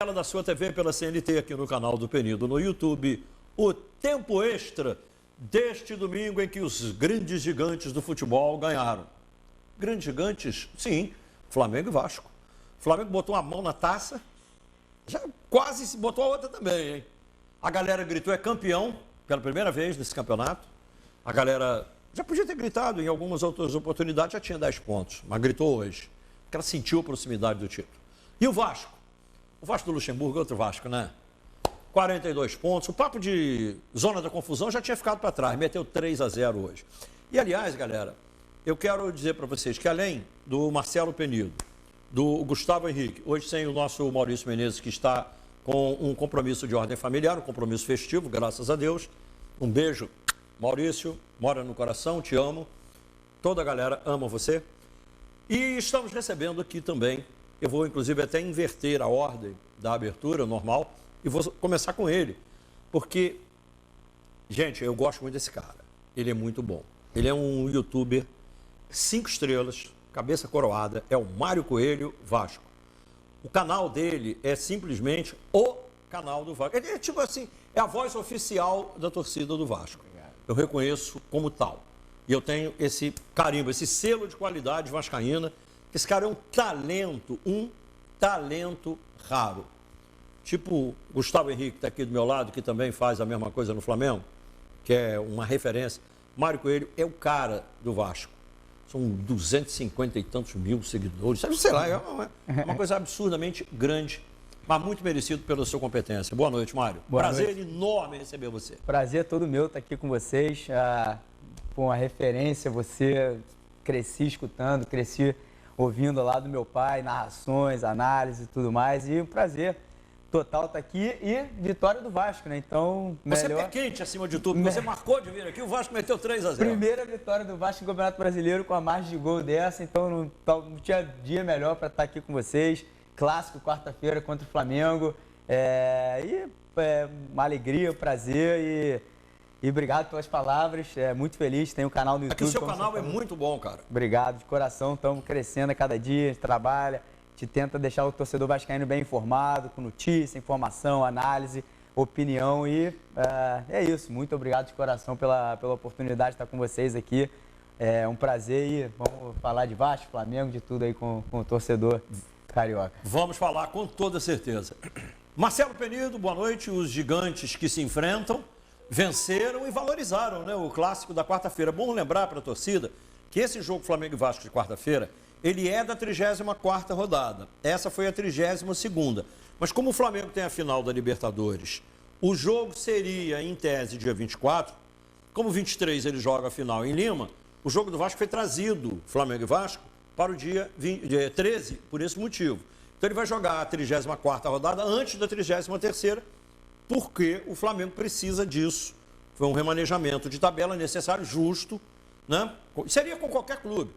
Tela da sua TV pela CNT aqui no canal do Penido no YouTube, o tempo extra deste domingo em que os grandes gigantes do futebol ganharam. Grandes gigantes? Sim, Flamengo e Vasco. O Flamengo botou a mão na taça, já quase se botou a outra também, hein? A galera gritou, é campeão, pela primeira vez nesse campeonato. A galera já podia ter gritado em algumas outras oportunidades, já tinha 10 pontos, mas gritou hoje, porque ela sentiu a proximidade do título. E o Vasco? O Vasco do Luxemburgo é outro Vasco, né? 42 pontos. O papo de zona da confusão já tinha ficado para trás. Meteu 3-0 hoje. E, aliás, galera, eu quero dizer para vocês que além do Marcelo Penido, do Gustavo Henrique, hoje sem o nosso Maurício Menezes, que está com um compromisso de ordem familiar, um compromisso festivo, graças a Deus. Um beijo, Maurício, mora no coração, te amo. Toda a galera ama você. E estamos recebendo aqui também. Eu vou, inclusive, até inverter a ordem da abertura normal e vou começar com ele. Porque, gente, eu gosto muito desse cara. Ele é muito bom. Ele é um youtuber 5 estrelas, cabeça coroada. É o Mário Coelho Vasco. O canal dele é simplesmente o canal do Vasco. Ele é tipo assim, é a voz oficial da torcida do Vasco. Eu reconheço como tal. E eu tenho esse carimbo, esse selo de qualidade vascaína. Esse cara é um talento raro. Tipo o Gustavo Henrique, que está aqui do meu lado, que também faz a mesma coisa no Flamengo, que é uma referência. Mário Coelho é o cara do Vasco. São 250 e tantos mil seguidores. Sei lá, é uma coisa absurdamente grande, mas muito merecido pela sua competência. Boa noite, Mário. Prazer enorme receber você. Prazer todo meu estar aqui com vocês. Uma referência, você cresci escutando, cresci ouvindo lá do meu pai, narrações, análise e tudo mais. E um prazer total estar aqui e vitória do Vasco, né? Então, Você é pé quente acima de tudo. Você marcou de vir aqui, o Vasco meteu 3-0. Primeira vitória do Vasco no Campeonato Brasileiro com a margem de gol dessa. Então, não tinha dia melhor para estar aqui com vocês. Clássico, quarta-feira contra o Flamengo. Uma alegria, um prazer e obrigado pelas palavras, muito feliz, tem um canal no YouTube. Aqui o seu canal é muito bom, cara. Obrigado, de coração, estamos crescendo a cada dia, a gente trabalha, a gente tenta deixar o torcedor vascaíno bem informado, com notícia, informação, análise, opinião e é isso. Muito obrigado de coração pela oportunidade de estar com vocês aqui. É um prazer e vamos falar de Vasco, Flamengo, de tudo aí com o torcedor carioca. Vamos falar com toda certeza. Marcelo Penido, boa noite. Os gigantes que se enfrentam venceram e valorizaram, né, o clássico da quarta-feira. Bom lembrar para a torcida que esse jogo Flamengo e Vasco de quarta-feira, ele é da 34ª rodada. Essa foi a 32ª. Mas como o Flamengo tem a final da Libertadores, o jogo seria, em tese, dia 24. Como 23 ele joga a final em Lima, o jogo do Vasco foi trazido, Flamengo e Vasco, para o dia 13, por esse motivo. Então ele vai jogar a 34ª rodada antes da 33ª, porque o Flamengo precisa disso. Foi um remanejamento de tabela necessário, justo, né? Seria com qualquer clube.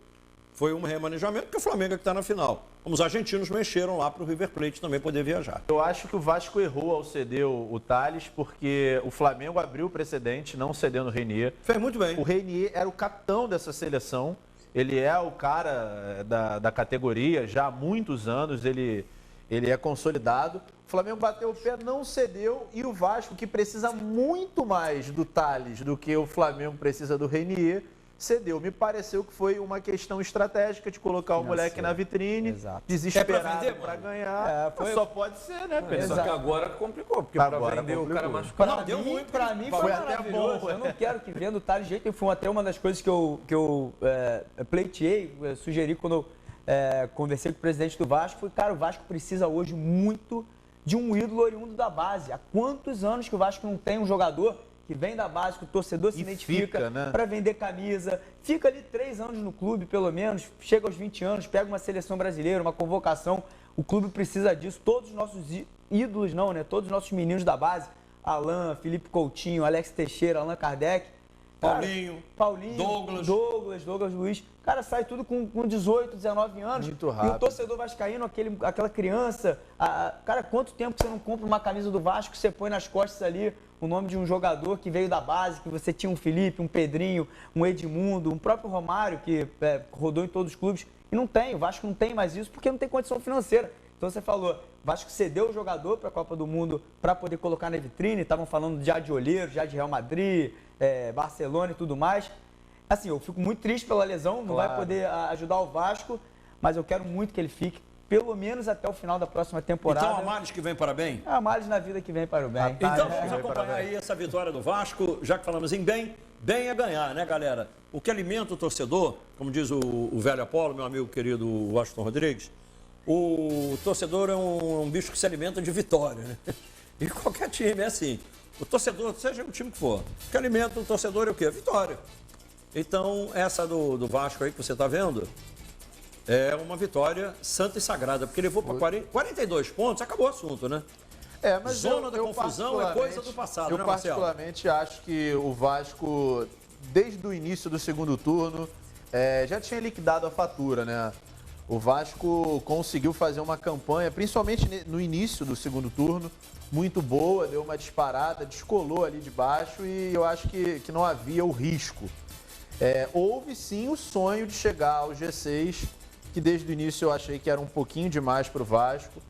Foi um remanejamento porque o Flamengo é que está na final. Os argentinos mexeram lá para o River Plate também poder viajar. Eu acho que o Vasco errou ao ceder o Tales, porque o Flamengo abriu o precedente, não cedendo o Reinier. Fez muito bem. O Reinier era o capitão dessa seleção. Ele é o cara da categoria, já há muitos anos ele é consolidado. O Flamengo bateu o pé, não cedeu, e o Vasco, que precisa muito mais do Tales do que o Flamengo precisa do Reinier, cedeu. Me pareceu que foi uma questão estratégica de colocar o moleque na vitrine, desesperado para ganhar. Só pode ser, né, Pedro? Só que agora complicou, porque para vender o cara machucado. Para mim foi maravilhoso. Eu não quero que venda o Tales de jeito nenhum. Foi até uma das coisas que eu pleiteei, sugeri quando eu conversei com o presidente do Vasco, foi, cara, o Vasco precisa hoje muito de um ídolo oriundo da base. Há quantos anos que o Vasco não tem um jogador que vem da base, que o torcedor se identifica, né, para vender camisa, fica ali 3 anos no clube, pelo menos, chega aos 20 anos, pega uma seleção brasileira, uma convocação, o clube precisa disso. Todos os nossos ídolos, não, né? Todos os nossos meninos da base, Alain, Felipe Coutinho, Alex Teixeira, Allan Kardec, Paulinho, Douglas Luiz. Cara, sai tudo com 18, 19 anos. Muito rápido. E o torcedor vascaíno, aquela criança... cara, quanto tempo você não compra uma camisa do Vasco, você põe nas costas ali o nome de um jogador que veio da base, que você tinha um Felipe, um Pedrinho, um Edmundo, um próprio Romário, que rodou em todos os clubes. E não tem, o Vasco não tem mais isso, porque não tem condição financeira. Então você falou, Vasco cedeu o jogador para a Copa do Mundo para poder colocar na vitrine, estavam falando já de Olheiro, já de Real Madrid, Barcelona e tudo mais. Assim, eu fico muito triste pela lesão, não vai poder ajudar o Vasco, mas eu quero muito que ele fique, pelo menos até o final da próxima temporada. Então a males que vem para bem? A males na vida que vem para o bem. Então vamos acompanhar aí essa vitória do Vasco, já que falamos em bem, bem é ganhar, né, galera? O que alimenta o torcedor, como diz o velho Apolo, meu amigo querido Washington Rodrigues, o torcedor é um bicho que se alimenta de vitória, né? E qualquer time é assim. O torcedor, seja o time que for, o que alimenta o torcedor é o quê? Vitória. Então, essa do Vasco aí que você está vendo é uma vitória santa e sagrada, porque levou para 42 pontos, acabou o assunto, né? Mas Zona da confusão é coisa do passado, né, Eu Marcelo? particularmente acho que o Vasco, desde o início do segundo turno, já tinha liquidado a fatura, né? O Vasco conseguiu fazer uma campanha, principalmente no início do segundo turno, muito boa, deu uma disparada, descolou ali de baixo e eu acho que não havia o risco. Houve sim o sonho de chegar ao G6, que desde o início eu achei que era um pouquinho demais para o Vasco.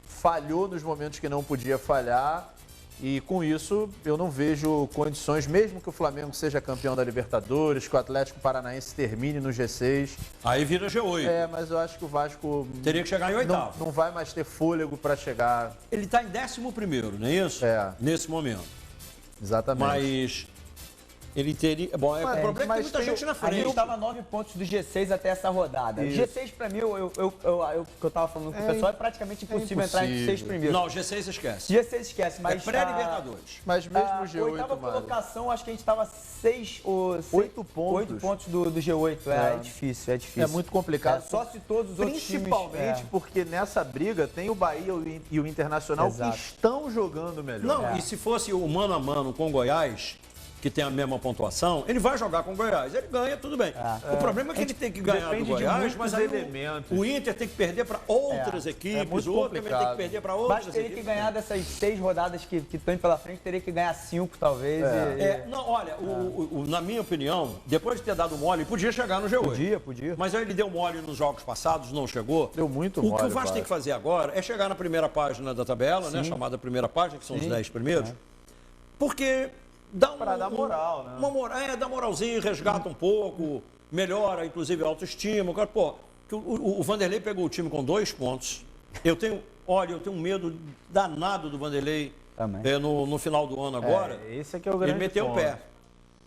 Falhou nos momentos que não podia falhar e com isso eu não vejo condições, mesmo que o Flamengo seja campeão da Libertadores, que o Atlético Paranaense termine no G6. Aí vira G8. Mas eu acho que o Vasco teria que chegar em oitavo. Não vai mais ter fôlego para chegar. Ele está em 11º, não é isso? Nesse momento. Exatamente. Mas ele teria... Bom, o problema é que tem muita gente na frente. A gente estava 9 pontos do G6 até essa rodada. Isso. G6, para mim, que eu estava falando com o pessoal, é praticamente impossível entrar entre os 6 primeiros. Não, G6 esquece. G6 esquece, mas... É pré-Libertadores. Mas mesmo o G8, oitava colocação, acho que a gente estava 8 pontos do G8. É difícil, é difícil. É muito complicado. Só se todos os outros times... Principalmente porque nessa briga tem o Bahia e o Internacional que estão jogando melhor. Não, e se fosse o mano a mano com o Goiás, que tem a mesma pontuação, ele vai jogar com o Goiás. Ele ganha, tudo bem. O problema é que ele tem que ganhar do Goiás, mas aí o Inter tem que perder para outras equipes, o outro também tem que perder para outras equipes. Mas teria que ganhar dessas 6 rodadas que estão pela frente, teria que ganhar 5, talvez. Não, olha, na minha opinião, depois de ter dado mole, podia chegar no G8. Podia. Mas aí ele deu mole nos jogos passados, não chegou. Deu muito mole. O que o Vasco tem que fazer agora é chegar na primeira página da tabela, né, chamada primeira página, que são os 10 primeiros, porque... Para dar moral, né? Dá moralzinho, resgata um pouco, melhora, inclusive, a autoestima. Pô, o Vanderlei pegou o time com 2 pontos. Eu tenho um medo danado do Vanderlei no final do ano agora. Esse é que é o grande Ele meteu o pé.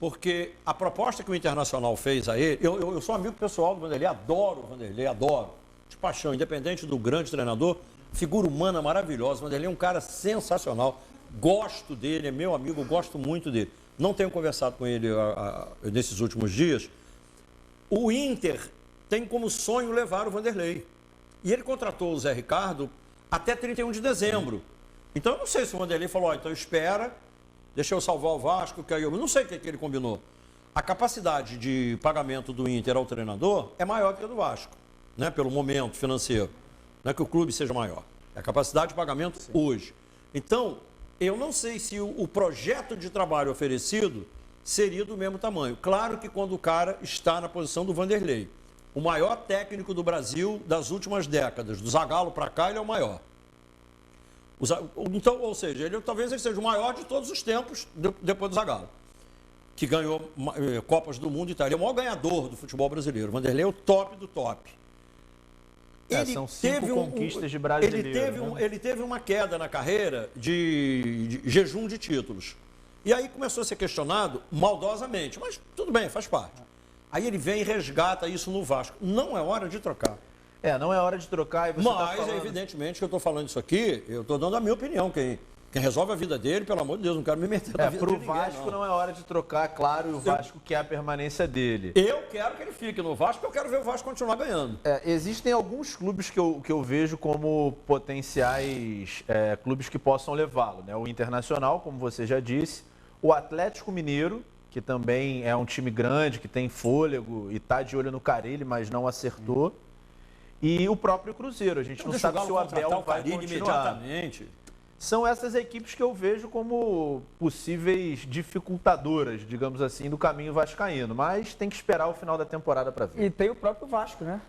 Porque a proposta que o Internacional fez a ele... Eu sou amigo pessoal do Vanderlei, adoro o Vanderlei, adoro. De paixão, independente do grande treinador, figura humana maravilhosa. O Vanderlei é um cara sensacional. Gosto dele, é meu amigo, gosto muito dele. Não tenho conversado com ele nesses últimos dias. O Inter tem como sonho levar o Vanderlei. E ele contratou o Zé Ricardo até 31 de dezembro. Então eu não sei se o Vanderlei falou, então espera, deixa eu salvar o Vasco, que aí eu não sei o que ele combinou. A capacidade de pagamento do Inter ao treinador é maior que a do Vasco, né? Pelo momento financeiro. Não é que o clube seja maior. É a capacidade de pagamento hoje. Então, eu não sei se o projeto de trabalho oferecido seria do mesmo tamanho. Claro que quando o cara está na posição do Vanderlei, o maior técnico do Brasil das últimas décadas, do Zagallo para cá, ele é o maior. Então, ou seja, talvez ele seja o maior de todos os tempos depois do Zagallo, que ganhou Copas do Mundo e tal. Ele é o maior ganhador do futebol brasileiro. O Vanderlei é o top do top. São 5 conquistas de brasileiro. Ele teve uma queda na carreira de jejum de títulos. E aí começou a ser questionado maldosamente, mas tudo bem, faz parte. Aí ele vem e resgata isso no Vasco. Não é hora de trocar. Não é hora de trocar. E você mas, evidentemente, que eu estou falando isso aqui, eu estou dando a minha opinião. Quem resolve a vida dele, pelo amor de Deus, não quero me meter na vida de ninguém. Pro Vasco não é hora de trocar, claro, e o Vasco quer a permanência dele. Eu quero que ele fique no Vasco, porque eu quero ver o Vasco continuar ganhando. Existem alguns clubes que eu vejo como potenciais clubes que possam levá-lo, né? O Internacional, como você já disse, o Atlético Mineiro, que também é um time grande, que tem fôlego e está de olho no Carille, mas não acertou. E o próprio Cruzeiro, a gente não sabe se o Abel vai continuar. Imediatamente. São essas equipes que eu vejo como possíveis dificultadoras, digamos assim, do caminho vascaíno. Mas tem que esperar o final da temporada para ver. E tem o próprio Vasco, né?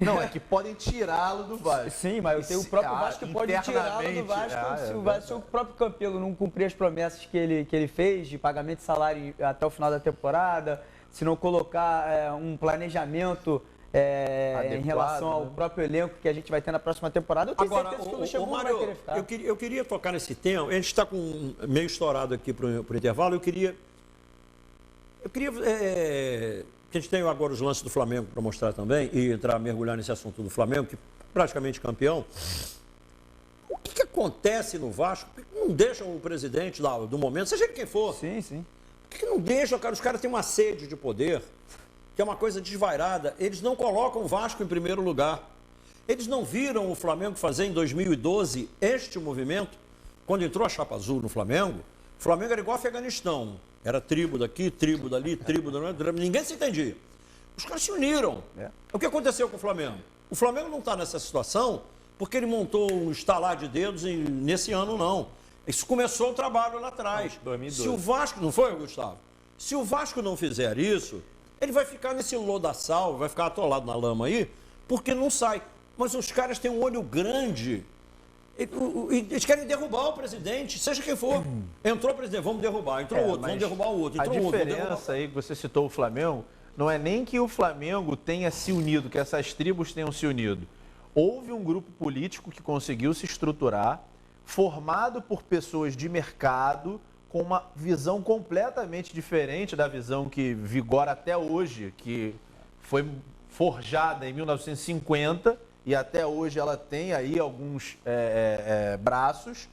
Não, é que podem tirá-lo do Vasco. Sim, mas eu tenho o próprio Vasco que pode tirá-lo do Vasco se o próprio Campelo não cumprir as promessas que ele fez de pagamento de salário até o final da temporada, se não colocar um planejamento em relação ao próprio elenco que a gente vai ter na próxima temporada. Eu tenho certeza que o Luxemburgo vai querer ficar. Eu queria tocar nesse tema. A gente está meio estourado aqui para o intervalo. Eu queria a gente tem agora os lances do Flamengo para mostrar também e mergulhar nesse assunto do Flamengo, que praticamente campeão. O que acontece no Vasco? Por que não deixam o presidente do momento, seja ele quem for? Sim, sim. Por que não deixam, cara? Os caras têm uma sede de poder, que é uma coisa desvairada. Eles não colocam o Vasco em primeiro lugar. Eles não viram o Flamengo fazer em 2012 este movimento, quando entrou a chapa azul no Flamengo. O Flamengo era igual ao Afeganistão. Era tribo daqui, tribo dali, tribo dali. Ninguém se entendia. Os caras se uniram. O que aconteceu com o Flamengo? O Flamengo não está nessa situação porque ele montou um estalar de dedos nesse ano, não. Isso começou o trabalho lá atrás. 2012. Se o Vasco... Não foi, Gustavo? Se o Vasco não fizer isso, ele vai ficar nesse lodaçal, vai ficar atolado na lama aí, porque não sai. Mas os caras têm um olho grande... Eles querem derrubar o presidente, seja quem for. Entrou o presidente, vamos derrubar. Entrou outro, vamos derrubar o outro. Entrou A outro, diferença aí que você citou o Flamengo, não é nem que o Flamengo tenha se unido, que essas tribos tenham se unido. Houve um grupo político que conseguiu se estruturar, formado por pessoas de mercado, com uma visão completamente diferente da visão que vigora até hoje, que foi forjada em 1950... e até hoje ela tem aí alguns braços,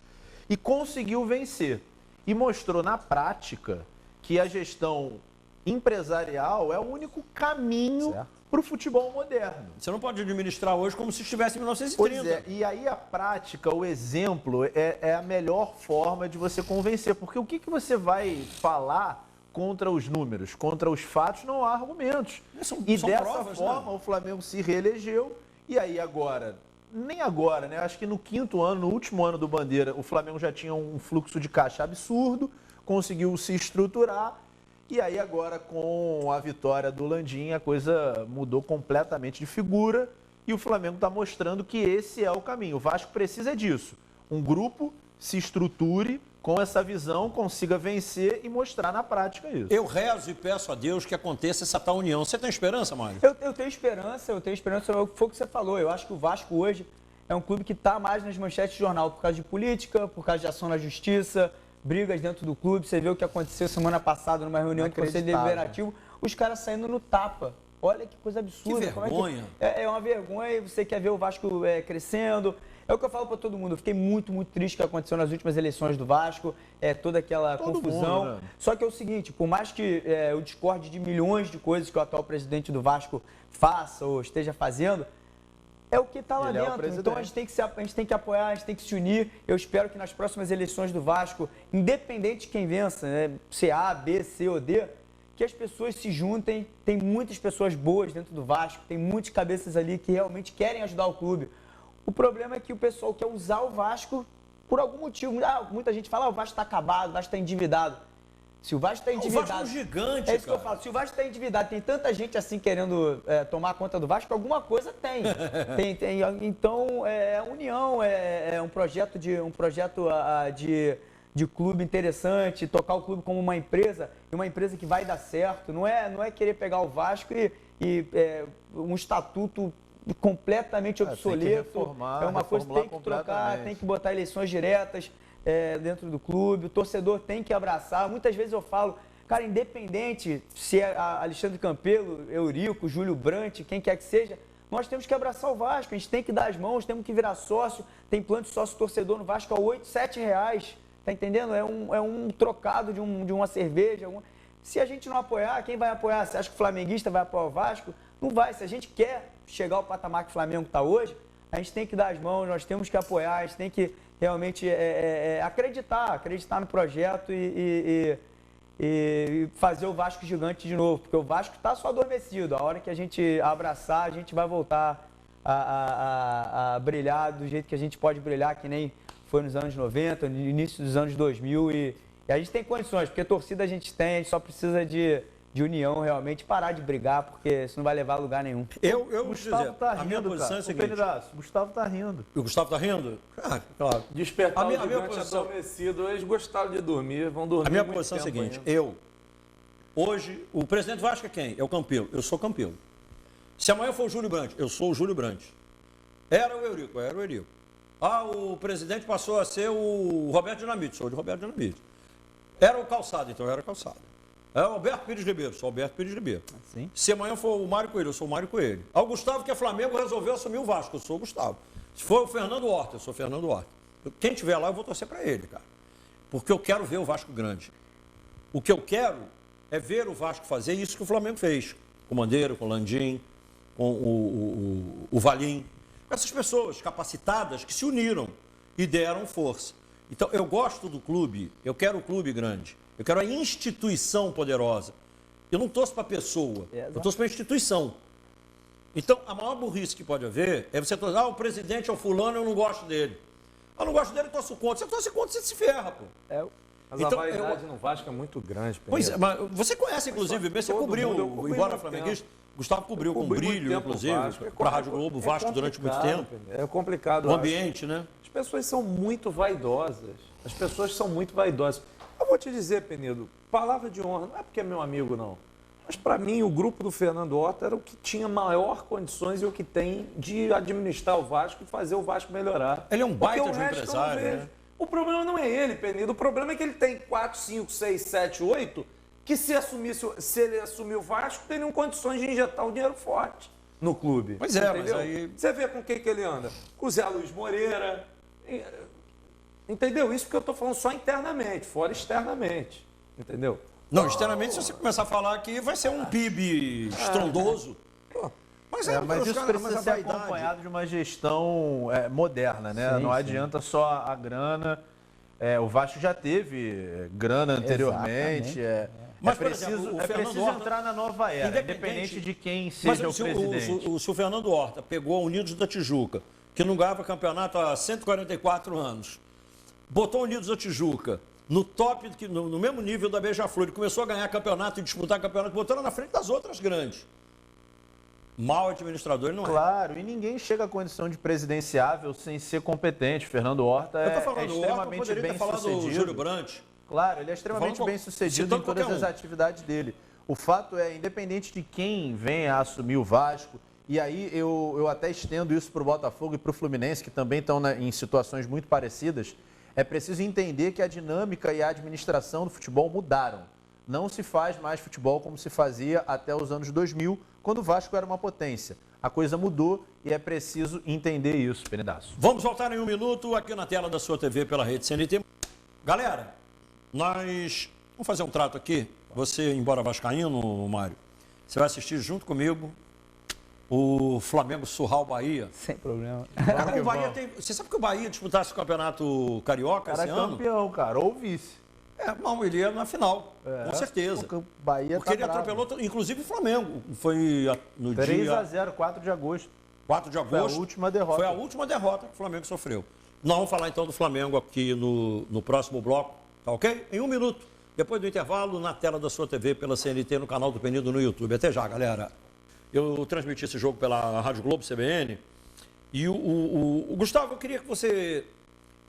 e conseguiu vencer. E mostrou na prática que a gestão empresarial é o único caminho para o futebol moderno. Você não pode administrar hoje como se estivesse em 1930. Pois é, e aí a prática, o exemplo, é a melhor forma de você convencer. Porque o que você vai falar contra os números, contra os fatos, não há argumentos. São dessa provas, forma, né? O Flamengo se reelegeu. E aí agora, nem agora, né? Acho que no quinto ano, no último ano do Bandeira, o Flamengo já tinha um fluxo de caixa absurdo, conseguiu se estruturar. E aí agora, com a vitória do Landim, a coisa mudou completamente de figura. E o Flamengo está mostrando que esse é o caminho. O Vasco precisa disso. Um grupo se estruture com essa visão, consiga vencer e mostrar na prática isso. Eu rezo e peço a Deus que aconteça essa tal união. Você tem esperança, Mário? Eu tenho esperança, foi o que você falou. Eu acho que o Vasco hoje é um clube que está mais nas manchetes de jornal por causa de política, por causa de ação na justiça, brigas dentro do clube. Você viu o que aconteceu semana passada numa reunião do Conselho Deliberativo, os caras saindo no tapa. Olha que coisa absurda. Que vergonha. É uma vergonha e você quer ver o Vasco crescendo. É o que eu falo para todo mundo. Eu fiquei muito, muito triste com o que aconteceu nas últimas eleições do Vasco, toda aquela confusão. Mundo, né? Só que é o seguinte, por mais que eu discorde de milhões de coisas que o atual presidente do Vasco faça ou esteja fazendo, é o que está lá dentro. Então a gente tem que apoiar, a gente tem que se unir. Eu espero que nas próximas eleições do Vasco, independente de quem vença, se A, B, C ou D, que as pessoas se juntem. Tem muitas pessoas boas dentro do Vasco, tem muitas cabeças ali que realmente querem ajudar o clube. O problema é que o pessoal quer usar o Vasco por algum motivo. Muita gente fala, o Vasco está acabado, o Vasco está endividado. Se o Vasco está endividado... O Vasco é um gigante, É isso que eu falo. Se o Vasco está endividado, tem tanta gente assim querendo tomar conta do Vasco, alguma coisa tem. Então, é união, é um projeto de clube interessante, tocar o clube como uma empresa, e uma empresa que vai dar certo. Não é querer pegar o Vasco e um estatuto completamente obsoleto, é uma coisa que tem que trocar, tem que botar eleições diretas dentro do clube, o torcedor tem que abraçar. Muitas vezes eu falo, cara, independente se é Alexandre Campelo, Eurico, Júlio Brandt, quem quer que seja, nós temos que abraçar o Vasco, a gente tem que dar as mãos, temos que virar sócio, tem plano de sócio torcedor no Vasco a R$8, R$7, tá entendendo? É um trocado de uma cerveja. Se a gente não apoiar, quem vai apoiar? Você acha que o flamenguista vai apoiar o Vasco? Não vai. Se a gente quer chegar ao patamar que o Flamengo está hoje, a gente tem que dar as mãos, nós temos que apoiar, a gente tem que realmente acreditar no projeto e fazer o Vasco gigante de novo, porque o Vasco está só adormecido. A hora que a gente abraçar, a gente vai voltar a brilhar do jeito que a gente pode brilhar, que nem foi nos anos 90, no início dos anos 2000, e a gente tem condições, porque torcida a gente só precisa de de união realmente, parar de brigar, porque isso não vai levar a lugar nenhum. Eu Gustavo dizer, tá a minha rindo, posição cara. é a seguinte. O Gustavo tá rindo. O Gustavo tá rindo? Ah, claro. Despertar A minha o gigante posição- adormecido, eles gostaram de dormir, vão dormir A minha muito posição é a tempo seguinte, ainda. hoje, o presidente Vasco é quem? É o Campelo, eu sou Campelo. Se amanhã for o Júlio Brandt, eu sou o Júlio Brandt. Era o Eurico, era o Eurico. Ah, o presidente passou a ser o Roberto Dinamite, sou de Roberto Dinamite. Era o Calçado, então eu era Calçado. É o Alberto Pires Ribeiro, sou Alberto Pires Ribeiro. Sim. Se amanhã for o Mário Coelho, eu sou o Mário Coelho. Ah, o Gustavo, que é Flamengo, resolveu assumir o Vasco, eu sou o Gustavo. Se for o Fernando Horta, eu sou o Fernando Horta. Quem tiver lá, eu vou torcer para ele, cara. Porque eu quero ver o Vasco grande. O que eu quero é ver o Vasco fazer isso que o Flamengo fez. Com o Mandeiro, com o Landim, com o Valim. Essas pessoas capacitadas que se uniram e deram força. Então, eu gosto do clube, eu quero o clube grande. Eu quero a instituição poderosa. Eu não torço para a pessoa, eu torço para a instituição. Então, a maior burrice que pode haver é você torcer, o presidente é o fulano, eu não gosto dele. Eu não gosto dele, eu torço contra. Você torce contra, você se ferra, pô. Mas Então, a vaidade no Vasco é muito grande. Pois é, mas você conhece, inclusive, você todo cobriu, mundo, eu cobri embora muito flamenguista, Gustavo cobriu com Cobri muito brilho, tempo o inclusive, Vasco. para a Rádio Globo, o Vasco durante muito tempo. É complicado. O ambiente, né? As pessoas são muito vaidosas. As pessoas são muito vaidosas. Eu vou te dizer, Penido, palavra de honra, não é porque é meu amigo, não. Mas, para mim, o grupo do Fernando Horta era o que tinha maior condições e o que tem de administrar o Vasco e fazer o Vasco melhorar. Ele é um Porque baita o de um resto eu não empresário, vejo. né? O problema não é ele, Penido. O problema é que ele tem 4, 5, 6, 7, 8, que se ele assumir o Vasco, teriam condições de injetar o dinheiro forte no clube. Pois é, mas entendeu? aí... Você vê com quem que ele anda? Com o Zé Luiz Moreira. Entendeu? Isso porque eu estou falando só internamente, fora externamente. Entendeu? Não, externamente, se você começar a falar aqui, vai ser um PIB estrondoso. Mas Mas isso precisa mas a ser vaidade- acompanhado de uma gestão moderna, né? Sim, não sim. adianta só a grana. O Vasco já teve grana anteriormente. Mas, É por exemplo, preciso, o é Fernando preciso Horta, entrar na nova era, independente independente de quem Mas seja o presidente. se o Fernando Horta pegou a Unidos da Tijuca, que não ganhava campeonato há 144 anos, botou a Unidos da Tijuca no top, no mesmo nível da Beija-Flor, e começou a ganhar campeonato e disputar campeonato, botou ela na frente das outras grandes. Mal administrador ele não é. Claro, e ninguém chega à condição de presidenciável sem ser competente. Fernando Horta Eu é tô falando, o Horta extremamente poderia ter bem falado do Júlio sucedido. Brandt. Claro, ele é extremamente Falando, bem sucedido citando em todas qualquer as um. atividades dele. O fato é, independente de quem venha a assumir o Vasco, e aí eu até estendo isso para o Botafogo e para o Fluminense, que também estão em situações muito parecidas, é preciso entender que a dinâmica e a administração do futebol mudaram. Não se faz mais futebol como se fazia até os anos 2000, quando o Vasco era uma potência. A coisa mudou e é preciso entender isso, Penedaço. Vamos voltar em um minuto aqui na tela da sua TV pela rede CNT. Galera, nós vamos fazer um trato aqui. Você, embora vascaíno, Mário, você vai assistir junto comigo o Flamengo surrar o Bahia. Sem problema. Cara, o Bahia tem... Você sabe que o Bahia disputasse o Campeonato Carioca Cara, esse ano? campeão, cara, ou vice. Não, ele ia na final, com certeza. O Bahia Porque ele atropelou, inclusive o Flamengo. Foi no 3-0, 4 de agosto. 4 de agosto. Foi a última derrota. Foi a última derrota que o Flamengo sofreu. Nós vamos falar então do Flamengo aqui no próximo bloco, tá ok? Em um minuto. Depois do intervalo, na tela da sua TV, pela CNT, no canal do Penido no YouTube. Até já, galera. Eu transmiti esse jogo pela Rádio Globo, CBN. E o Gustavo, eu queria que você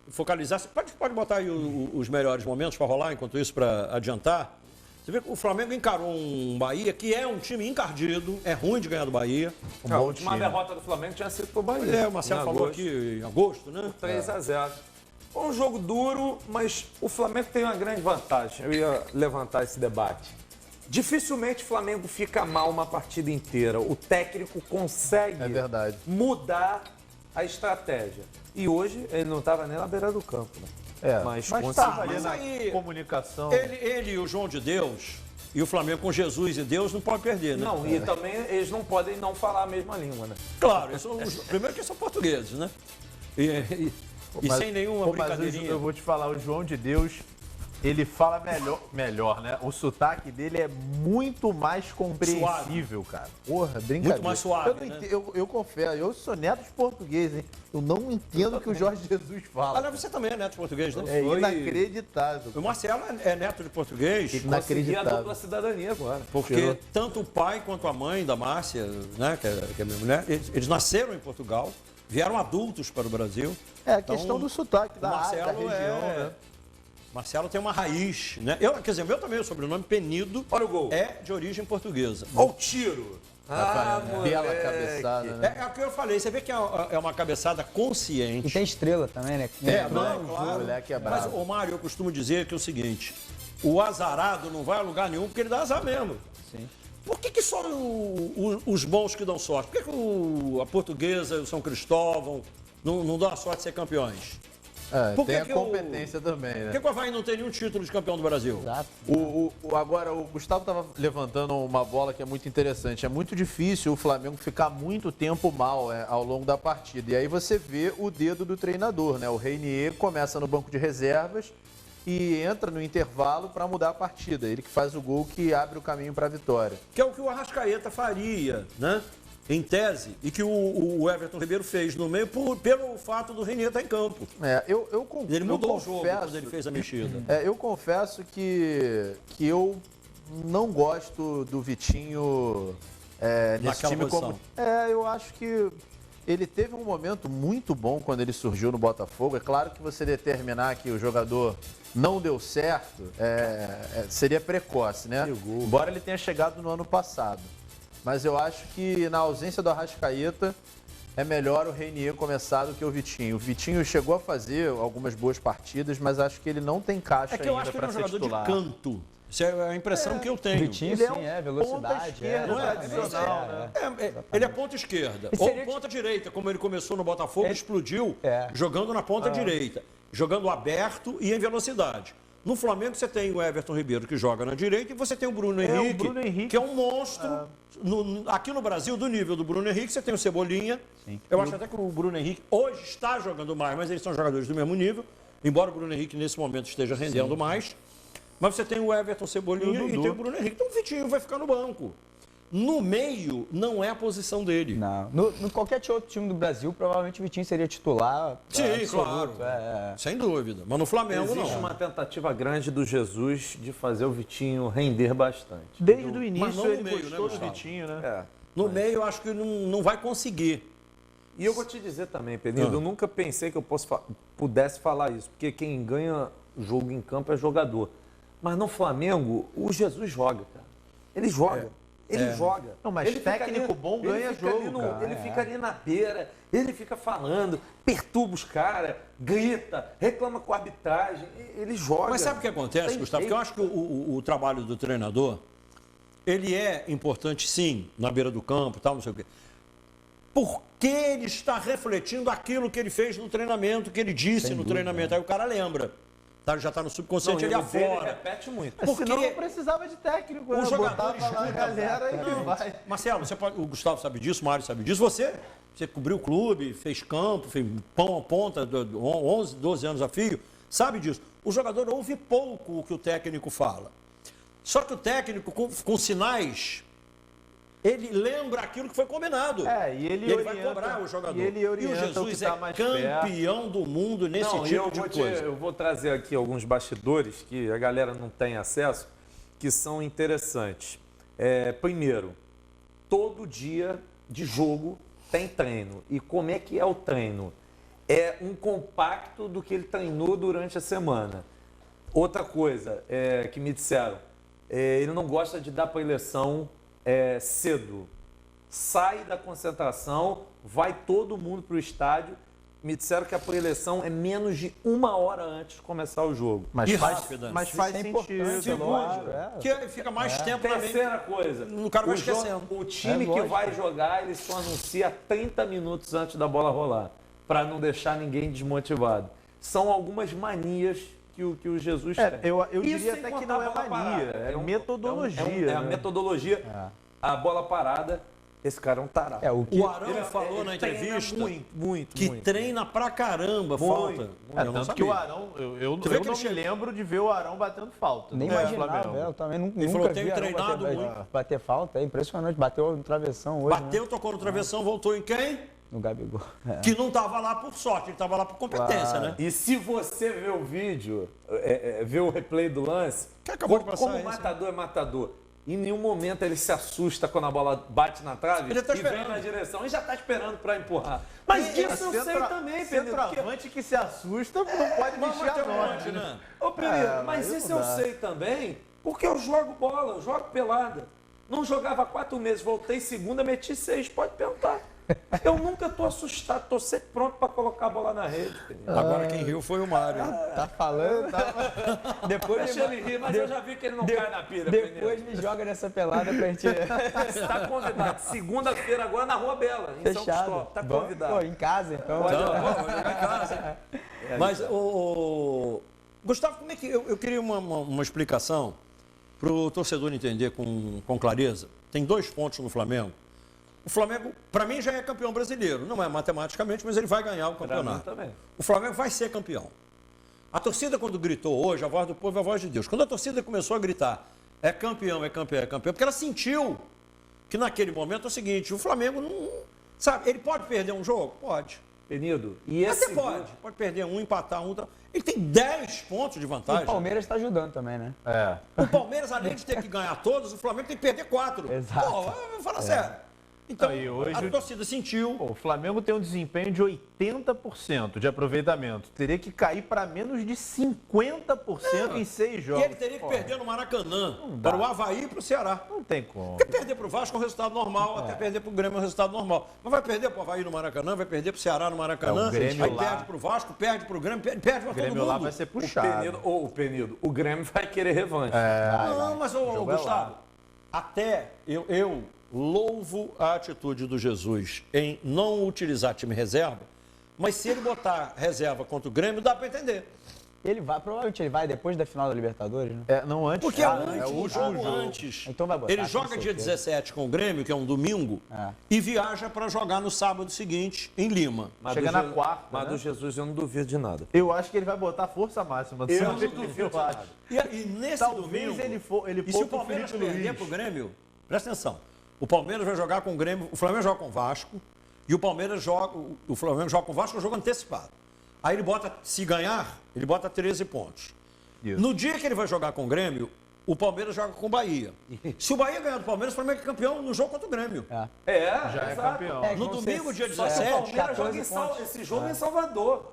focalizasse. Pode botar aí os melhores momentos para rolar, enquanto isso, para adiantar. Você vê que o Flamengo encarou um Bahia que é um time encardido, é ruim de ganhar do Bahia. A última derrota do Flamengo tinha sido pro Bahia. O Marcelo falou aqui em agosto, né? 3-0. Foi um jogo duro, mas o Flamengo tem uma grande vantagem. Eu ia levantar esse debate. Dificilmente o Flamengo fica mal uma partida inteira. O técnico consegue mudar a estratégia. E hoje ele não estava nem na beira do campo, né? Mas tá, ali mas na aí comunicação. Ele e o João de Deus, e o Flamengo com Jesus e Deus, não pode perder, né? Não, e também eles não podem não falar a mesma língua, né? Claro, primeiro que eles são portugueses, né? E sem nenhuma Mas brincadeirinha. eu vou te falar, o João de Deus ele fala melhor, né? O sotaque dele é muito mais compreensível, cara. Porra, brincadeira. Muito mais suave, eu confesso, eu sou neto de português, hein? Eu não entendo o que o Jorge Jesus fala. Aliás, você também é neto de português, né? É inacreditável. O Marcelo é neto de português. Consegui a dupla cidadania agora. Porque tanto o pai quanto a mãe da Márcia, né, que é a minha mulher, eles nasceram em Portugal, vieram adultos para o Brasil. É a questão do sotaque da Marcelo região, né? Marcelo tem uma raiz, né? Quer dizer, meu também, o sobrenome Penido, Olha o gol. é de origem portuguesa. Olha o tiro. Bela cabeçada, né? É o que eu falei, você vê que é uma cabeçada consciente. E tem estrela também, né? Claro. Moleque é Mas, bravo. ô Mário, eu costumo dizer que é o seguinte, o azarado não vai a lugar nenhum porque ele dá azar mesmo. Sim. Por que só os bons que dão sorte? Por que a Portuguesa e o São Cristóvão não dão a sorte de ser campeões? Por Tem que a competência também, né? Por que o Avaí não tem nenhum título de campeão do Brasil? Exato. Agora, o Gustavo estava levantando uma bola que é muito interessante. É muito difícil o Flamengo ficar muito tempo mal ao longo da partida. E aí você vê o dedo do treinador, né? O Reinier começa no banco de reservas e entra no intervalo para mudar a partida. Ele que faz o gol que abre o caminho para a vitória. Que é o que o Arrascaeta faria, né? Em tese, e que o Everton Ribeiro fez no meio pelo fato do Reinier estar em campo. Ele mudou o jogo quando ele fez a mexida. Eu confesso que eu não gosto do Vitinho nesse Naquela time posição. eu acho que ele teve um momento muito bom quando ele surgiu no Botafogo. É claro que você determinar que o jogador não deu certo seria precoce, né? Embora ele tenha chegado no ano passado. Mas eu acho que na ausência do Arrascaeta é melhor o Reinier começar do que o Vitinho. O Vitinho chegou a fazer algumas boas partidas, mas acho que ele não tem caixa É que eu ainda acho que ele é para um ser jogador titular. de canto. Isso é a impressão que eu tenho. Vitinho, Ele é sim, um velocidade. ponta esquerda tradicional, né? Ele é ponta esquerda. E Ou seria ponta direita, como ele começou no Botafogo, explodiu jogando na ponta direita. Jogando aberto e em velocidade. No Flamengo você tem o Everton Ribeiro, que joga na direita, e você tem o Bruno Henrique, que é um monstro. Aqui no Brasil, do nível do Bruno Henrique, você tem o Cebolinha. Sim. Eu acho até que o Bruno Henrique hoje está jogando mais, mas eles são jogadores do mesmo nível. Embora o Bruno Henrique, nesse momento, esteja rendendo mais. Mas você tem o Everton, Cebolinha e tem o Bruno Henrique. Então o Vitinho vai ficar no banco. No meio, não é a posição dele. Não. No qualquer outro time do Brasil, provavelmente o Vitinho seria titular. Sim, absoluto, claro. Sem dúvida. Mas no Flamengo, não. Existe uma tentativa grande do Jesus de fazer o Vitinho render bastante. Desde o Mas início não no ele meio, né, gostou do Gustavo? Vitinho, né? No meio, eu acho que não vai conseguir. E eu vou te dizer também, Penido, eu nunca pensei que eu pudesse falar isso, porque quem ganha jogo em campo é jogador. Mas no Flamengo, o Jesus joga, cara. Ele joga. Ele joga. Não, mas ele técnico bom ganha jogo, cara. Ele fica ali na beira, ele fica falando, perturba os caras, grita, reclama com a arbitragem. Ele joga. Mas sabe o que acontece, Tem Gustavo? jeito. Porque eu acho que o trabalho do treinador, ele é importante, sim, na beira do campo, tal, não sei o quê. Porque ele está refletindo aquilo que ele fez no treinamento, que ele disse no treinamento. Aí o cara lembra. Já está no subconsciente, ele Ele afora. repete muito. Porque Senão não precisava de técnico, né? os jogadores Botava lá a escutam. galera e vai. Marcelo, o Gustavo sabe disso, o Mário sabe disso. Você cobriu o clube, fez campo, fez pão a ponta, 11, 12 anos a fio, sabe disso. O jogador ouve pouco o que o técnico fala. Só que o técnico, com sinais, ele lembra aquilo que foi combinado. E ele vai orienta, cobrar o jogador. e ele orienta o Jesus o que tá é mais campeão do mundo nesse tipo de coisa. Eu vou trazer aqui alguns bastidores que a galera não tem acesso, que são interessantes. Primeiro, todo dia de jogo tem treino. E como é que é o treino? É um compacto do que ele treinou durante a semana. Outra coisa que me disseram, ele não gosta de dar preleção cedo. Sai da concentração, vai todo mundo para o estádio. Me disseram que a preleção é menos de 1 hora antes de começar o jogo. Mas faz Isso é importante, sentido. lógico. Que ele fica mais tempo na mente. Terceira coisa, O cara vai esquecendo. o time que lógico. vai jogar, ele só anuncia 30 minutos antes da bola rolar, para não deixar ninguém desmotivado. São algumas manias que o Jesus tem. Eu Isso diria sem até que contar não a é bola mania, parada. é metodologia. É a né? metodologia. A bola parada, Esse cara é um tarado. O Arão falou na entrevista que treina pra caramba falta. Tanto que o Arão, eu não me lembro de ver o Arão batendo falta. Nem imaginava, eu também nunca vi treinado muito. Bater falta, é impressionante. Bateu no travessão hoje. Bateu, tocou no travessão, voltou em quem? No Gabigol. Que não estava lá por sorte, ele estava lá por competência, né? E se você vê o vídeo, vê o replay do lance, como matador é matador, em nenhum momento ele se assusta quando a bola bate na trave e vem na direção e já está esperando para empurrar. Mas isso eu sei também, Penedo. Centroavante que se assusta não pode mexer a noite, né? Ô, Penedo, mas isso eu sei também, porque eu jogo bola, eu jogo pelada. Não jogava há 4 meses, voltei segunda, meti 6, pode perguntar. Eu nunca tô assustado, tô sempre pronto para colocar a bola na rede. Agora quem riu foi o Mário. Tá falando, Depois deixa ele rir, mas eu já vi que ele não cai na pilha. Depois me joga nessa pelada pra gente... Você tá convidado. Segunda-feira agora na Rua Bela, em São Cristóvão. Tá convidado. Pô, em casa, então. Pode jogar em casa. Mas, Gustavo, como é que... Eu queria uma explicação para o torcedor entender com clareza. Tem 2 pontos no Flamengo. O Flamengo, para mim, já é campeão brasileiro. Não é matematicamente, mas ele vai ganhar o campeonato. Também. O Flamengo vai ser campeão. A torcida, quando gritou hoje, a voz do povo é a voz de Deus. Quando a torcida começou a gritar, é campeão, é campeão, é campeão, porque ela sentiu que naquele momento é o seguinte, o Flamengo não... Sabe, ele pode perder um jogo? Pode. Penedo, mas você pode perder um, empatar um. Ele tem 10 pontos de vantagem. O Palmeiras está ajudando também, né? O Palmeiras, além de ter que ganhar todos, o Flamengo tem que perder 4. Exato. Pô, fala sério. Então, a torcida sentiu. O Flamengo tem um desempenho de 80% de aproveitamento. Teria que cair para menos de 50% em 6 jogos. E ele teria que perder no Maracanã, para o Avaí e para o Ceará. Não tem como. Porque perder para o Vasco é um resultado normal, até perder para o Grêmio é um resultado normal. Mas vai perder para o Avaí no Maracanã, vai perder para o Ceará no Maracanã, aí perde para o Vasco, perde para o Grêmio, perde para todo mundo. O Grêmio lá vai ser puxado. O Grêmio vai querer revanche. Não, mas, Gustavo, até eu louvo a atitude do Jesus em não utilizar time reserva, mas se ele botar reserva contra o Grêmio, dá para entender. Provavelmente ele vai depois da final da Libertadores, né? Não antes. Porque é o último jogo antes. Então vai botar. Ele joga dia 17 com o Grêmio, que é um domingo, e viaja para jogar no sábado seguinte em Lima. Chega na quarta. Mas do Jesus eu não duvido de nada. Eu acho que ele vai botar força máxima. Eu não duvido de nada. E nesse domingo, ele e se o Palmeiras perder para o Grêmio, presta atenção. O Palmeiras vai jogar com o Grêmio, o Flamengo joga com o Vasco, e o Palmeiras joga, o Flamengo joga com o Vasco, um jogo antecipado. Aí ele bota, se ganhar, ele bota 13 pontos. Isso. No dia que ele vai jogar com o Grêmio, o Palmeiras joga com o Bahia. Se o Bahia ganhar do Palmeiras, o Flamengo é campeão no jogo contra o Grêmio. Já é campeão. No domingo, dia 17, o Palmeiras joga esse jogo em Salvador.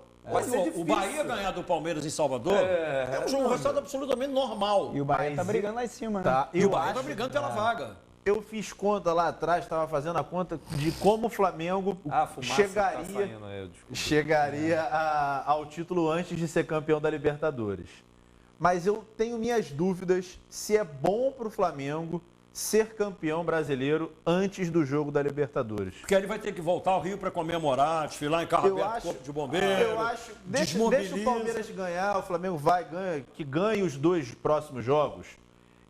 O Bahia ganhar do Palmeiras em Salvador é um resultado absolutamente normal. E o Bahia tá brigando lá em cima, né? E o Bahia tá brigando pela vaga. Eu fiz conta lá atrás, estava fazendo a conta de como o Flamengo chegaria ao título antes de ser campeão da Libertadores. Mas eu tenho minhas dúvidas se é bom para o Flamengo ser campeão brasileiro antes do jogo da Libertadores. Porque ele vai ter que voltar ao Rio para comemorar, desfilar em carro aberto, corpo de bombeiro. Eu acho, deixa o Palmeiras ganhar, o Flamengo que ganhe os 2 próximos jogos.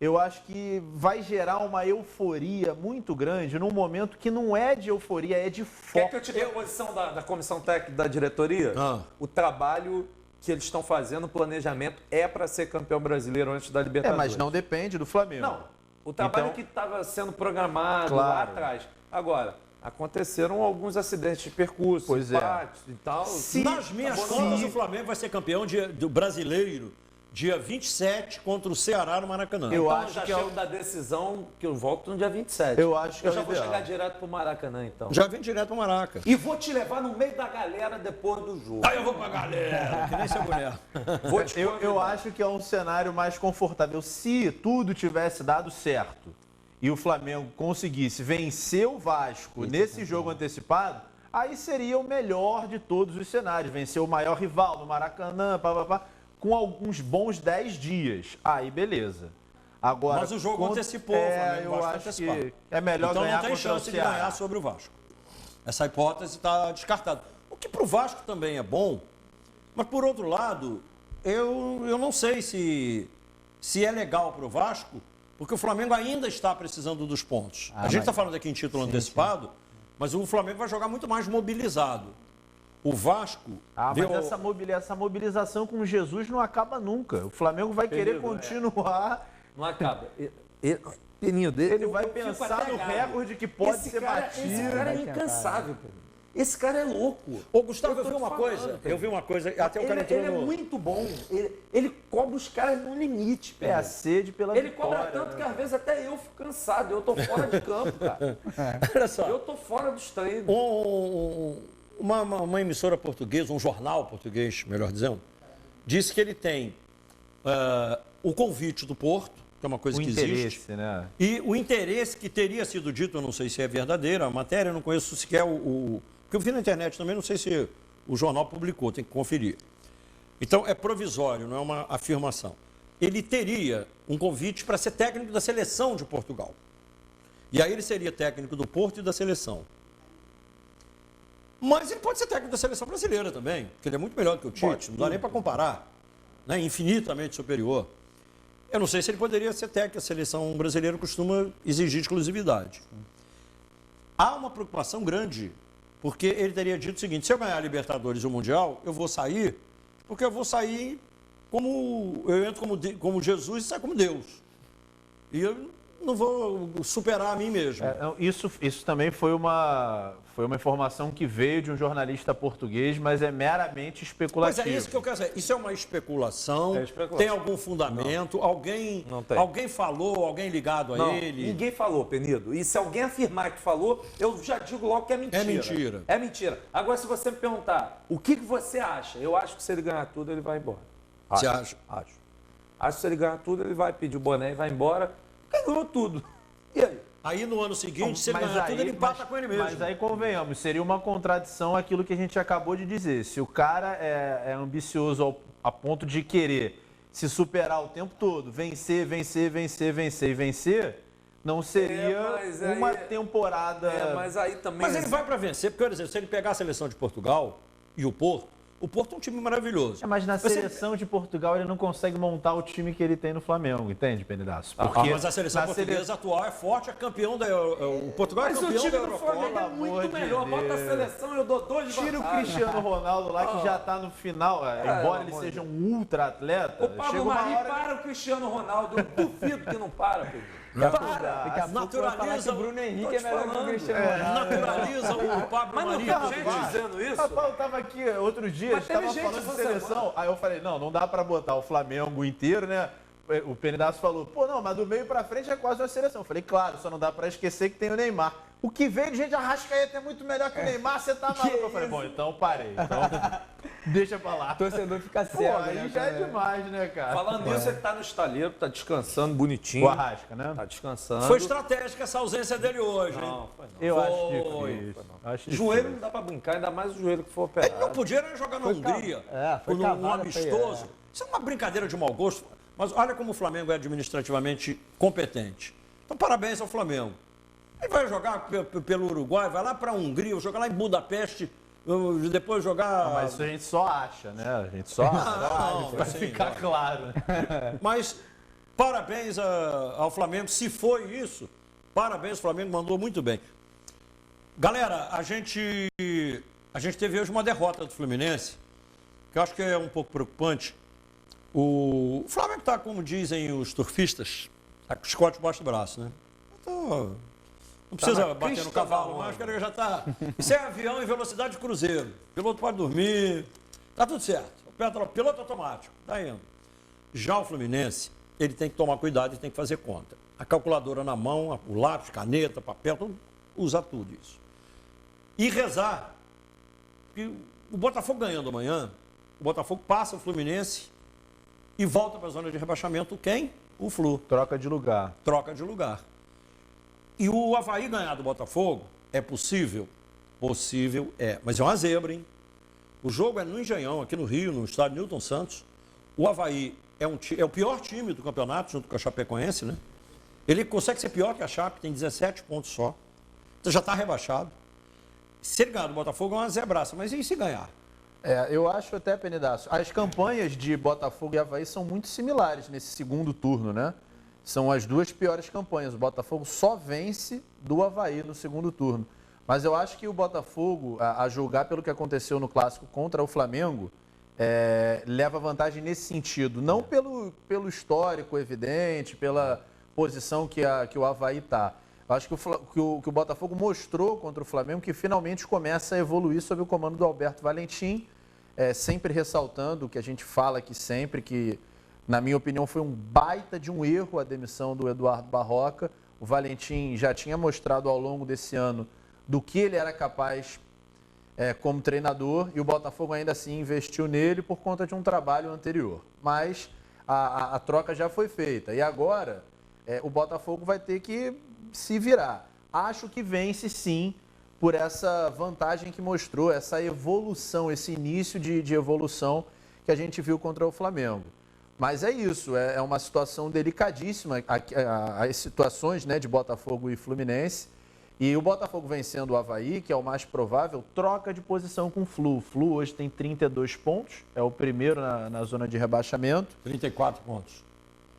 Eu acho que vai gerar uma euforia muito grande num momento que não é de euforia, é de foco. Quer que eu te dê a posição da comissão técnica da diretoria? O trabalho que eles estão fazendo, o planejamento, é para ser campeão brasileiro antes da Libertadores. Mas não depende do Flamengo. Não, o trabalho que estava sendo programado lá atrás. Agora, aconteceram alguns acidentes de percurso, empates e tal. Nas minhas contas, o Flamengo vai ser campeão do brasileiro dia 27 contra o Ceará no Maracanã. Eu acho que chego da decisão que eu volto no dia 27. Eu acho que eu já vou chegar direto pro Maracanã, então. Já vem direto pro Maraca. E vou te levar no meio da galera depois do jogo. Aí eu vou pra galera, que nem seu mulher. Eu acho que é um cenário mais confortável. Se tudo tivesse dado certo e o Flamengo conseguisse vencer o Vasco nesse jogo antecipado, aí seria o melhor de todos os cenários. Vencer o maior rival no Maracanã, com alguns bons 10 dias. Aí, beleza. Agora, mas o jogo antecipou, o Flamengo eu acho que é melhor ganhar contra o Ceará. Então não tem chance de ganhar sobre o Vasco. Essa hipótese está descartada. O que para o Vasco também é bom, mas por outro lado, eu não sei se é legal para o Vasco Porque o Flamengo ainda está precisando dos pontos. A gente está falando aqui em título antecipado, mas o Flamengo vai jogar muito mais mobilizado. O Vasco... mas essa mobilização com o Jesus não acaba nunca. O Flamengo vai querer continuar. Não acaba. Peninho dele, ele vai pensar no recorde que pode ser batido. Esse cara é incansável, Peninho. Esse cara é louco. Ô, Gustavo, eu vi uma coisa, até o cara entrou Ele é muito bom. Ele cobra os caras no limite, Peninho. É a sede pela vitória. Ele cobra tanto que às vezes até eu fico cansado. Eu tô fora de campo, cara. Olha só. Eu tô fora dos treinos. Uma emissora portuguesa, um jornal português, melhor dizendo, disse que ele tem o convite do Porto, que é uma coisa que existe, né? E o interesse que teria sido dito, eu não sei se é verdadeira, a matéria, eu não conheço sequer porque eu vi na internet também, não sei se o jornal publicou, tem que conferir. Então, é provisório, não é uma afirmação. Ele teria um convite para ser técnico da seleção de Portugal. E aí ele seria técnico do Porto e da seleção. Mas ele pode ser técnico da seleção brasileira também, porque ele é muito melhor do que o Tite, não dá nem para comparar, né? Infinitamente superior. Eu não sei se ele poderia ser técnico, a seleção brasileira costuma exigir exclusividade. Há uma preocupação grande, porque ele teria dito o seguinte: se eu ganhar a Libertadores e o Mundial, eu vou sair, porque eu vou sair eu entro como Jesus e saio como Deus. E eu não vou superar a mim mesmo. Isso também foi uma informação que veio de um jornalista português, mas é meramente especulativo. Mas é isso que eu quero dizer. Isso é uma especulação, tem algum fundamento, alguém falou, alguém ligado a ele? Ninguém falou, Penido. E se alguém afirmar que falou, eu já digo logo que é mentira. É mentira. É mentira. Agora, se você me perguntar, o que você acha? Eu acho que se ele ganhar tudo, ele vai embora. Você acha? Acho que se ele ganhar tudo, ele vai pedir o boné e vai embora. Ganhou tudo. E aí? Aí no ano seguinte, se ele ganhar tudo, ele empata com ele mesmo. Mas aí convenhamos, seria uma contradição aquilo que a gente acabou de dizer. Se o cara é ambicioso a ponto de querer se superar o tempo todo, vencer, não seria uma temporada... mas aí também... Mas ele vai para vencer, porque, por exemplo, se ele pegar a seleção de Portugal e o Porto é um time maravilhoso. Mas na seleção de Portugal ele não consegue montar o time que ele tem no Flamengo, entende, Penidaço? Mas a seleção portuguesa atual é forte, é campeão da... O Portugal é campeão da Eurocopa. Mas o time do Flamengo é muito melhor. Bota a seleção, eu dou 2 de Tira o Cristiano Ronaldo lá, que já está no final, embora ele seja um ultra atleta. O Pablo Mari para o Cristiano Ronaldo. Eu duvido que não para, Pedro. Naturaliza o Bruno Henrique é melhor que o Cristiano Ronaldo. Naturaliza o Pablo Mari. Mas não tem gente dizendo isso? Rapaz, eu estava aqui outro dia, estava falando de seleção. Aí eu falei, não dá para botar o Flamengo inteiro, né? O Penidaço falou, mas do meio para frente é quase uma seleção. Eu falei, claro, só não dá para esquecer que tem o Neymar. O que veio de gente Arrascaeta é muito melhor que o Neymar, você tá maluco. Eu falei, bom, então parei. Então, deixa pra lá. O torcedor fica cego, aí já é demais, né, cara? Falando nisso, ele tá no estaleiro, tá descansando bonitinho. O Arrasca, né? Tá descansando. Foi estratégica essa ausência dele hoje, hein? Não, foi não. Eu acho difícil. Joelho não dá pra brincar, ainda mais o joelho que for operado. Ele não podia jogar na Hungria, foi num amistoso. Isso é uma brincadeira de mau gosto. Mas olha como o Flamengo é administrativamente competente. Então, parabéns ao Flamengo. Ele vai jogar pelo Uruguai, vai lá para a Hungria, jogar lá em Budapeste, depois jogar... Mas isso a gente só acha, né? A gente só acha, para ficar claro. Mas parabéns ao Flamengo, se foi isso, parabéns, o Flamengo mandou muito bem. Galera, a gente teve hoje uma derrota do Fluminense, que eu acho que é um pouco preocupante. O Flamengo está, como dizem os turfistas, está com o chicote debaixo do braço, né? Não precisa bater no cavalo mais, porque já está... Isso é avião em velocidade de cruzeiro. O piloto pode dormir, está tudo certo. O piloto automático, está indo. Já o Fluminense, ele tem que tomar cuidado e tem que fazer conta. A calculadora na mão, o lápis, caneta, papel, usa tudo isso. E rezar. Porque o Botafogo ganhando amanhã, o Botafogo passa o Fluminense e volta para a zona de rebaixamento. Quem? O Flu. Troca de lugar. Troca de lugar. E o Avaí ganhar do Botafogo é possível? Possível é. Mas é uma zebra, hein? O jogo é no Engenhão, aqui no Rio, no estádio Newton Santos. O Avaí é o pior time do campeonato, junto com a Chapecoense, né? Ele consegue ser pior que a Chape, tem 17 pontos só. Então já está rebaixado. Se ele ganhar do Botafogo é uma zebraça, mas e se ganhar? Eu acho até, Penidaço, as campanhas de Botafogo e Avaí são muito similares nesse segundo turno, né? são as duas piores campanhas. O Botafogo só vence do Avaí no segundo turno. Mas eu acho que o Botafogo, a julgar pelo que aconteceu no Clássico contra o Flamengo, leva vantagem nesse sentido. Não pelo histórico evidente, pela posição que o Avaí está. Eu acho que o Botafogo mostrou contra o Flamengo que finalmente começa a evoluir sob o comando do Alberto Valentim, sempre ressaltando o que a gente fala aqui sempre, que, na minha opinião, foi um baita de um erro a demissão do Eduardo Barroca. O Valentim já tinha mostrado ao longo desse ano do que ele era capaz como treinador, e o Botafogo ainda assim investiu nele por conta de um trabalho anterior. Mas a troca já foi feita. E agora o Botafogo vai ter que se virar. Acho que vence sim por essa vantagem que mostrou, essa evolução, esse início de evolução que a gente viu contra o Flamengo. Mas é isso, é uma situação delicadíssima, as situações, né, de Botafogo e Fluminense. E o Botafogo vencendo o Avaí, que é o mais provável, troca de posição com o Flu. O Flu hoje tem 32 pontos, é o primeiro na zona de rebaixamento. 34 pontos.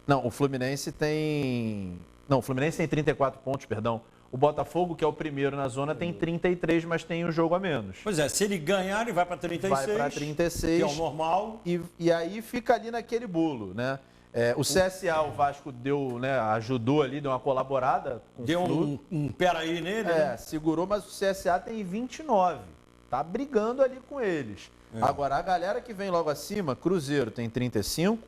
Não, o Fluminense tem 34 pontos, perdão. O Botafogo, que é o primeiro na zona, tem 33, mas tem um jogo a menos. Pois é, se ele ganhar, ele vai para 36. Vai para 36. Que é o normal. E aí fica ali naquele bolo, né? O CSA, o Vasco deu, né, ajudou ali, deu uma colaborada com Deu o Flu. um peraí nele, né? Segurou, mas o CSA tem 29. Tá brigando ali com eles. Agora, a galera que vem logo acima, Cruzeiro tem 35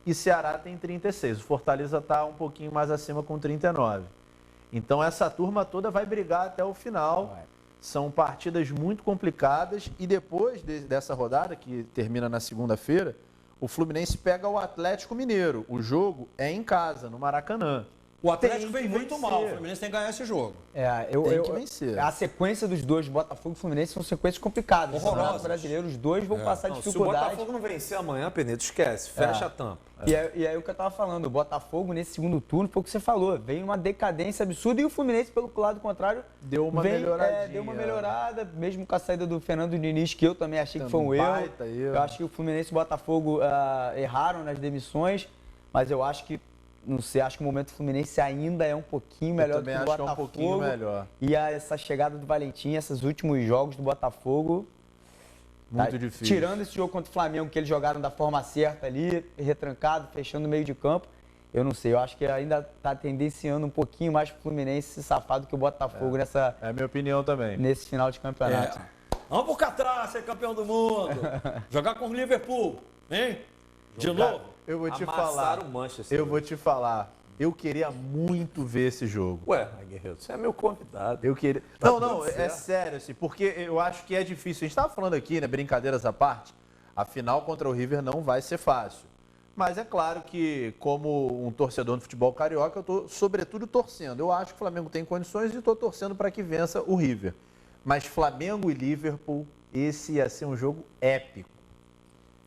e Ceará tem 36. O Fortaleza tá um pouquinho mais acima com 39. Então, essa turma toda vai brigar até o final. São partidas muito complicadas e depois dessa rodada, que termina na segunda-feira, o Fluminense pega o Atlético Mineiro. O jogo é em casa, no Maracanã. O Atlético vem muito mal, o Fluminense tem que ganhar esse jogo. Tem que vencer. A sequência dos dois, Botafogo e Fluminense, são sequências complicadas. No Campeonato Brasileiro, os dois vão passar dificuldade. Se o Botafogo não vencer amanhã, Penedo, esquece, fecha a tampa. E aí o que eu tava falando, o Botafogo nesse segundo turno, foi o que você falou, veio uma decadência absurda e o Fluminense, pelo lado contrário, deu uma melhoradinha. Deu uma melhorada, mesmo com a saída do Fernando Diniz, que eu também achei que foi um erro. Eu acho que o Fluminense e o Botafogo erraram nas demissões, mas eu acho que, não sei, acho que o momento do Fluminense ainda é um pouquinho melhor do que o Botafogo. É um pouquinho melhor. E essa chegada do Valentim, esses últimos jogos do Botafogo, muito difícil. Tirando esse jogo contra o Flamengo, que eles jogaram da forma certa ali, retrancado, fechando o meio de campo, eu não sei, eu acho que ainda está tendenciando um pouquinho mais pro Fluminense se safar do que o Botafogo nessa... É a minha opinião também. Nesse final de campeonato. Vamos pro Catar, ser campeão do mundo. Jogar com o Liverpool, hein? De novo. Eu vou te Amassaram o Manchester. Eu queria muito ver esse jogo. Ué, Guerreiro, você é meu convidado. Eu queria. Não, é sério, assim, porque eu acho que é difícil. A gente estava falando aqui, né, brincadeiras à parte, a final contra o River não vai ser fácil. Mas é claro que, como um torcedor do futebol carioca, eu estou, sobretudo, torcendo. Eu acho que o Flamengo tem condições e estou torcendo para que vença o River. Mas Flamengo e Liverpool, esse ia ser um jogo épico.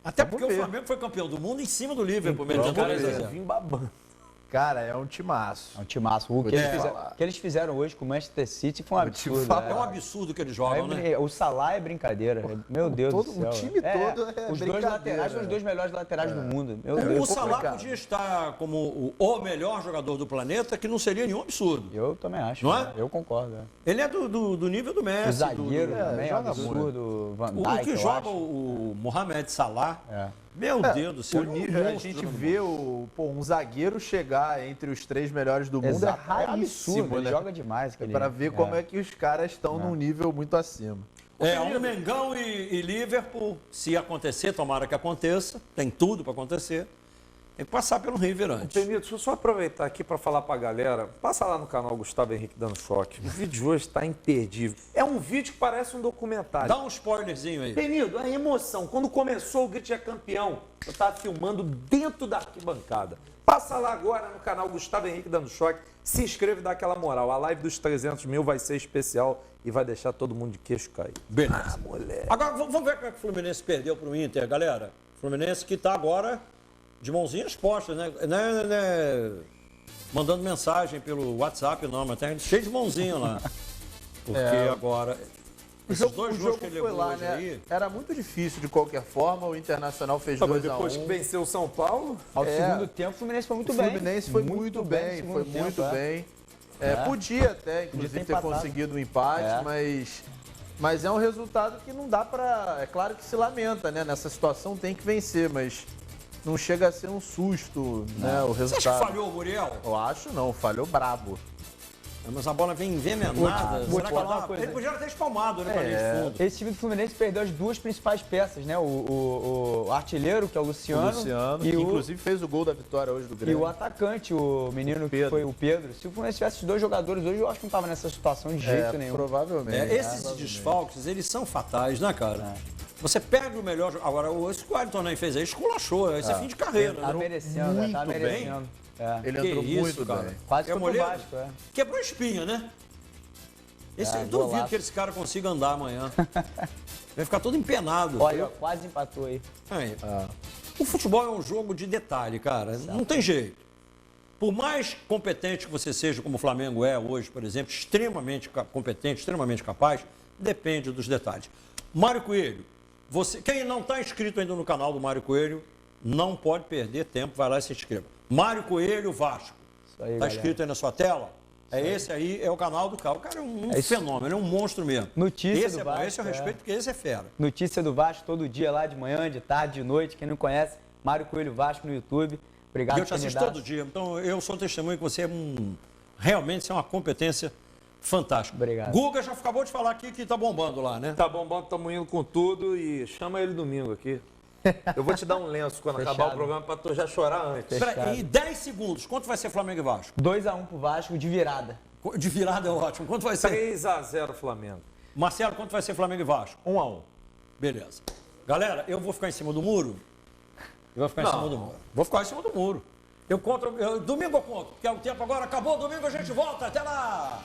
Até porque o Flamengo foi campeão do mundo em cima do Liverpool. Eu vim babando. Cara, é um timaço. É um timaço. O que eles fizeram hoje com o Manchester City foi um absurdo. É um absurdo que eles jogam, né? O Salah é brincadeira. Meu Deus do céu. O time todo os dois laterais são os dois melhores laterais do mundo. Meu Deus. O Salah podia estar como o melhor jogador do planeta, que não seria nenhum absurdo. Eu também acho. Não é? Eu concordo. Ele é do nível do Messi. O zagueiro também é um joga absurdo. Van Dijk, O que joga o Mohamed Salah. Meu Deus do céu. A gente vê um zagueiro chegar entre os 3 melhores do mundo. Exato, É raríssimo, absurdo, né? ele joga demais. Para ver como é que os caras estão num nível muito acima. Um Mengão e Liverpool, se acontecer, tomara que aconteça, tem tudo para acontecer, tem que passar pelo River antes. Penito, deixa eu só aproveitar aqui para falar para a galera. Passa lá no canal Gustavo Henrique Dando Choque. O vídeo de hoje está imperdível. É um vídeo que parece um documentário. Dá um spoilerzinho aí. Penito, a emoção. Quando começou o Grite é Campeão, eu estava filmando dentro da arquibancada. Passa lá agora no canal Gustavo Henrique Dando Choque. Se inscreva e dá aquela moral. A live dos 300 mil vai ser especial e vai deixar todo mundo de queixo cair. Beleza. Moleque. Agora, vamos ver como é que o Fluminense perdeu para o Inter, galera. Fluminense que está agora de mãozinhas postas, né? Mandando mensagem pelo WhatsApp, não, mas tá cheio de mãozinha lá. Porque agora... O Esses jogo, dois o gols jogo que ele foi levou lá, hoje né? aí. Era muito difícil de qualquer forma. O Internacional fez Mas 2 a 1. depois que venceu o São Paulo, Ao segundo tempo, o Fluminense foi muito O bem. Fluminense foi muito bem, no segundo foi tempo, muito é. bem. Podia até, inclusive, ter ter empatado. conseguido um empate, mas é um resultado que não dá pra... É claro que se lamenta, né? Nessa situação tem que vencer, mas não chega a ser um susto, né? O Você resultado. acha que falhou o Muriel? Eu acho não, falhou brabo. Mas a bola vem envenenada. Vou te Será que falar uma dá? coisa. Ele podia ter espalmado, né, pra linha de fundo. Esse time do Fluminense perdeu as duas principais peças, né? O artilheiro, que é o Luciano, Luciano, e que o, inclusive fez o gol da vitória hoje do e Grêmio. o atacante, o menino que Pedro. foi o Pedro. Se o Fluminense tivesse esses dois jogadores hoje, eu acho que não estava nessa situação de jeito nenhum. Provavelmente. Esses desfalques, eles são fatais, né, cara? Você perde o melhor... Agora, esse que o Ayrton nem fez aí, esculachou. Esse é fim de carreira. Tá né? merecendo, muito tá bem. merecendo. Ele Que entrou isso, muito cara. bem. Quase É foi pro moleiro? Vasco, é. Quebrou espinha, né? Eu duvido golaço. que esse cara consiga andar amanhã. Vai ficar todo empenado. Olha, ó, quase empatou aí. Aí. O futebol é um jogo de detalhe, cara. Não tem jeito. Por mais competente que você seja, como o Flamengo é hoje, por exemplo, extremamente competente, extremamente capaz, depende dos detalhes. Mário Coelho, quem não está inscrito ainda no canal do Mário Coelho, não pode perder tempo, vai lá e se inscreva. Mário Coelho Vasco. Isso aí, Está galera. escrito aí na sua tela? Esse aí é o canal do cara. O cara é um fenômeno, é um monstro mesmo. Notícia esse do é bom, Vasco, esse eu respeito, porque esse é fera. Notícia do Vasco todo dia, lá de manhã, de tarde, de noite. Quem não conhece, Mário Coelho Vasco no YouTube. Obrigado Eu te por ter me assisto dado. todo dia, então eu sou testemunho que você realmente é uma competência fantástica. Obrigado. Guga já acabou de falar aqui que tá bombando lá, né? tá bombando, estamos indo com tudo e chama ele domingo aqui. Eu vou te dar um lenço quando acabar o Fechado. programa para tu já chorar antes. Espera, em 10 segundos, quanto vai ser Flamengo e Vasco? 2-1 pro Vasco de virada. De virada é ótimo. Quanto vai ser? 3-0 Flamengo. Marcelo, quanto vai ser Flamengo e Vasco? 1 a 1. Beleza. Galera, eu vou ficar em cima do muro? Eu vou ficar em cima do muro. Vou ficar em cima do muro. Domingo eu conto, porque o tempo agora acabou. Domingo a gente volta. Até lá!